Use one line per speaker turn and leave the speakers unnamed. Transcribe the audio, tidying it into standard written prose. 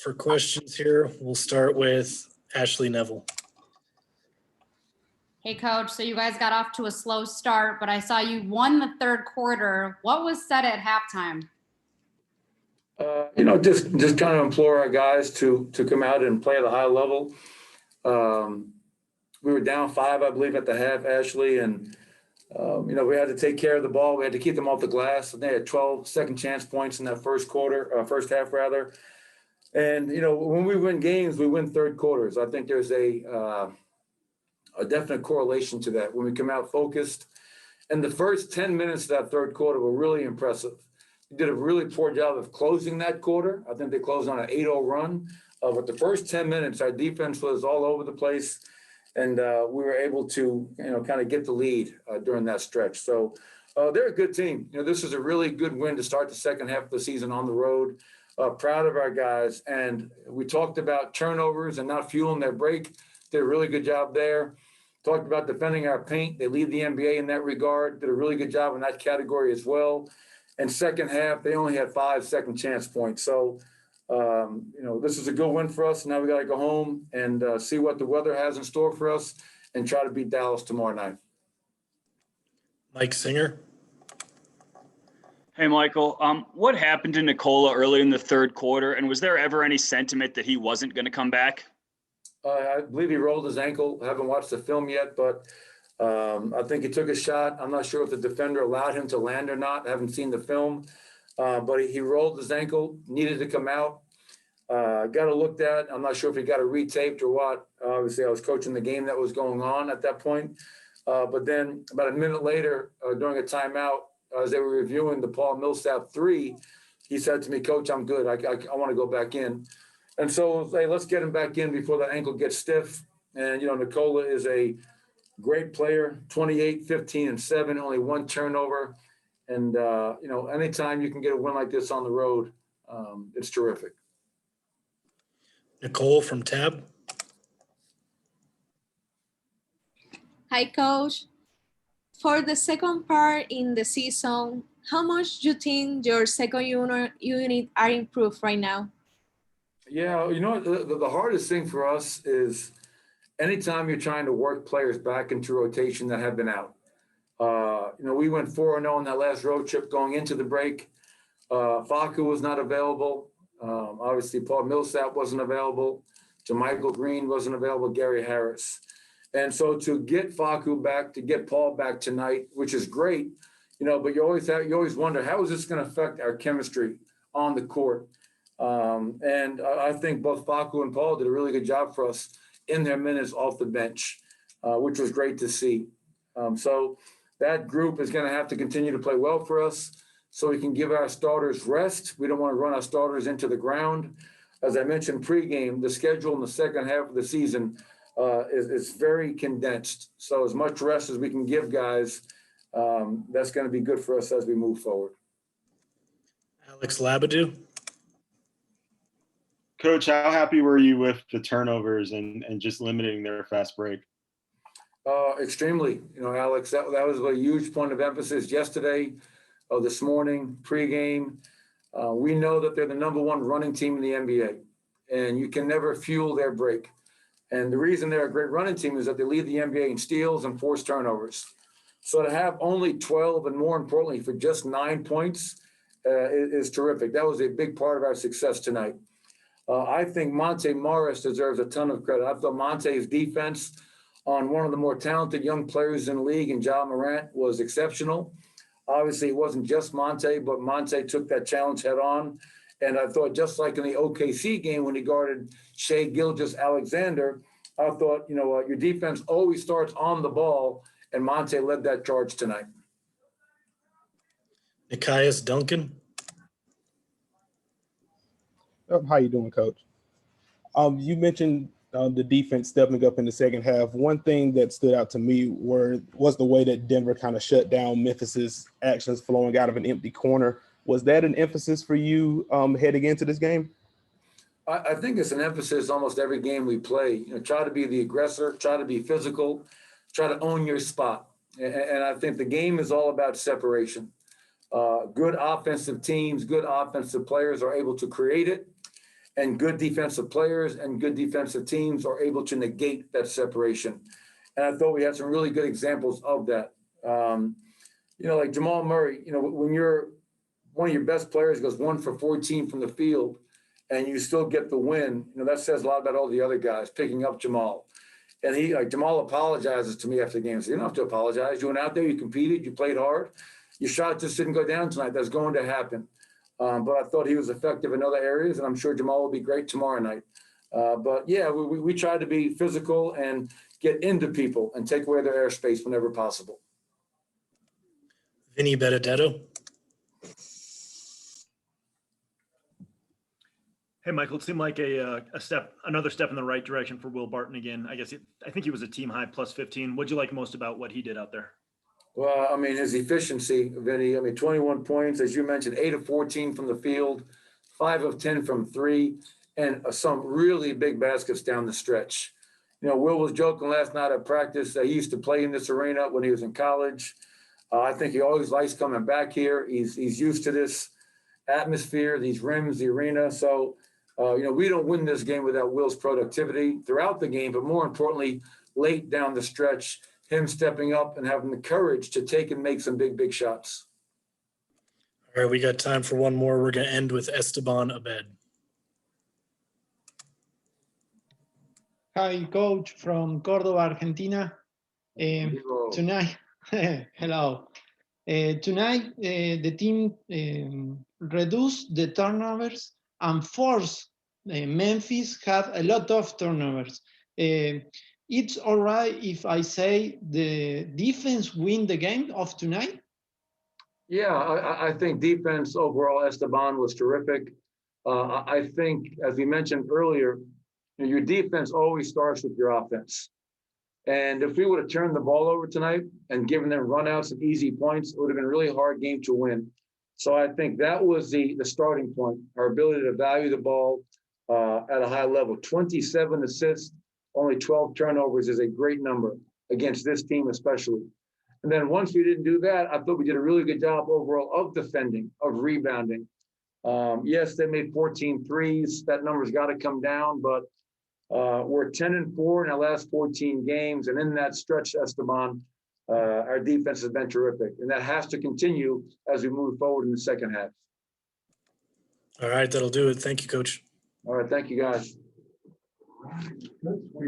For questions here, we'll start with Ashley Neville.
Hey, Coach. So you guys got off to a slow start, but I saw you won the third quarter. What was said at halftime?
Just kind of implore our guys to come out and play at a high level. We were down 5, I believe, at the half, Ashley, and we had to take care of the ball. We had to keep them off the glass. And they had 12 second chance points in that first half rather. And when we win games, we win third quarters. I think there's a definite correlation to that. When we come out focused, and the first 10 minutes of that third quarter were really impressive. We did a really poor job of closing that quarter. I think they closed on an 8-0 run. But the first 10 minutes, our defense was all over the place, and we were able to, kind of get the lead during that stretch. So they're a good team. This is a really good win to start the second half of the season on the road. Proud of our guys. And we talked about turnovers and not fueling their break. Did a really good job there. Talked about defending our paint. They lead the NBA in that regard. Did a really good job in that category as well. And second half, they only had 5 second chance points. So, this is a good win for us. Now we got to go home and see what the weather has in store for us and try to beat Dallas tomorrow night.
Mike Singer.
Hey, Michael. What happened to Nikola early in the third quarter, and was there ever any sentiment that he wasn't going to come back?
I believe he rolled his ankle. I haven't watched the film yet, but I think he took a shot. I'm not sure if the defender allowed him to land or not. I haven't seen the film, but he rolled his ankle, needed to come out. Got it looked at. I'm not sure if he got it retaped or what. Obviously, I was coaching the game that was going on at that point. But then about a minute later, during a timeout, as they were reviewing the Paul Millsap 3, he said to me, "Coach, I'm good. I want to go back in." And so, hey, let's get him back in before that ankle gets stiff. And, Nikola is a great player, 28, 15, and 7, only 1 turnover. And, anytime you can get a win like this on the road, it's terrific.
Nicole from Tab.
Hi, Coach. For the second part in the season, how much do you think your second unit are improved right now?
Yeah, the hardest thing for us is anytime you're trying to work players back into rotation that have been out. We went 4-0 on that last road trip going into the break. Facu was not available. Obviously, Paul Millsap wasn't available. JaMychal Green wasn't available. Gary Harris. And so to get Facu back, to get Paul back tonight, which is great, but you always wonder, how is this going to affect our chemistry on the court? And I think both Facu and Paul did a really good job for us in their minutes off the bench, which was great to see. So that group is going to have to continue to play well for us so we can give our starters rest. We don't want to run our starters into the ground. As I mentioned pregame, the schedule in the second half of the season is very condensed. So as much rest as we can give guys, that's going to be good for us as we move forward.
Alex Labadou.
Coach, how happy were you with the turnovers and just limiting their fast break?
Extremely. Alex, that was a huge point of emphasis yesterday, this morning, pregame. We know that they're the number 1 running team in the NBA, and you can never fuel their break. And the reason they're a great running team is that they lead the NBA in steals and forced turnovers. So to have only 12 and, more importantly, for just 9 points is terrific. That was a big part of our success tonight. I think Monte Morris deserves a ton of credit. I thought Monte's defense on one of the more talented young players in the league, and Ja Morant, was exceptional. Obviously, it wasn't just Monte, but Monte took that challenge head on. And I thought, just like in the OKC game when he guarded Shai Gilgeous-Alexander, I thought, your defense always starts on the ball, and Monte led that charge tonight.
Nikias Duncan.
How you doing, Coach? You mentioned the defense stepping up in the second half. One thing that stood out to me was the way that Denver kind of shut down Memphis's actions flowing out of an empty corner. Was that an emphasis for you heading into this game?
I think it's an emphasis almost every game we play. Try to be the aggressor, try to be physical, try to own your spot. And I think the game is all about separation. Good offensive teams, good offensive players are able to create it. and good defensive players and good defensive teams are able to negate that separation. And I thought we had some really good examples of that. Like Jamal Murray, when you're one of your best players goes 1 for 14 from the field and you still get the win, that says a lot about all the other guys picking up Jamal. And Jamal apologizes to me after the game. So you don't have to apologize. You went out there, you competed, you played hard. Your shot just didn't go down tonight. That's going to happen. But I thought he was effective in other areas, and I'm sure Jamal will be great tomorrow night. But yeah, we try to be physical and get into people and take away their airspace whenever possible.
Vinny Benedetto.
Hey, Michael, it seemed like another step in the right direction for Will Barton again. I think he was a team high plus 15. What'd you like most about what he did out there?
Well, his efficiency, Vinny, 21 points, as you mentioned, 8 of 14 from the field, 5 of 10 from 3, and some really big baskets down the stretch. Will was joking last night at practice that he used to play in this arena when he was in college. I think he always likes coming back here. He's used to this atmosphere, these rims, the arena. So, we don't win this game without Will's productivity throughout the game, but more importantly, late down the stretch, him stepping up and having the courage to take and make some big, big shots.
All right, we got time for one more. We're going to end with Esteban Abed.
Hi, coach from Córdoba, Argentina. Tonight, hello. Tonight, the team reduced the turnovers and forced Memphis have a lot of turnovers. It's all right if I say the defense win the game of tonight?
Yeah, I think defense overall, Esteban, was terrific. I think, as we mentioned earlier, your defense always starts with your offense. And if we would have turned the ball over tonight and given them runouts and easy points, it would have been a really hard game to win. So I think that was the starting point, our ability to value the ball at a high level. 27 assists, only 12 turnovers is a great number against this team especially. And then once we didn't do that, I thought we did a really good job overall of defending, of rebounding. Yes, they made 14 threes. That number's got to come down, but we're 10-4 in our last 14 games. And in that stretch, Esteban, our defense has been terrific. And that has to continue as we move forward in the second half.
All right, that'll do it. Thank you, Coach.
All right, thank you, guys.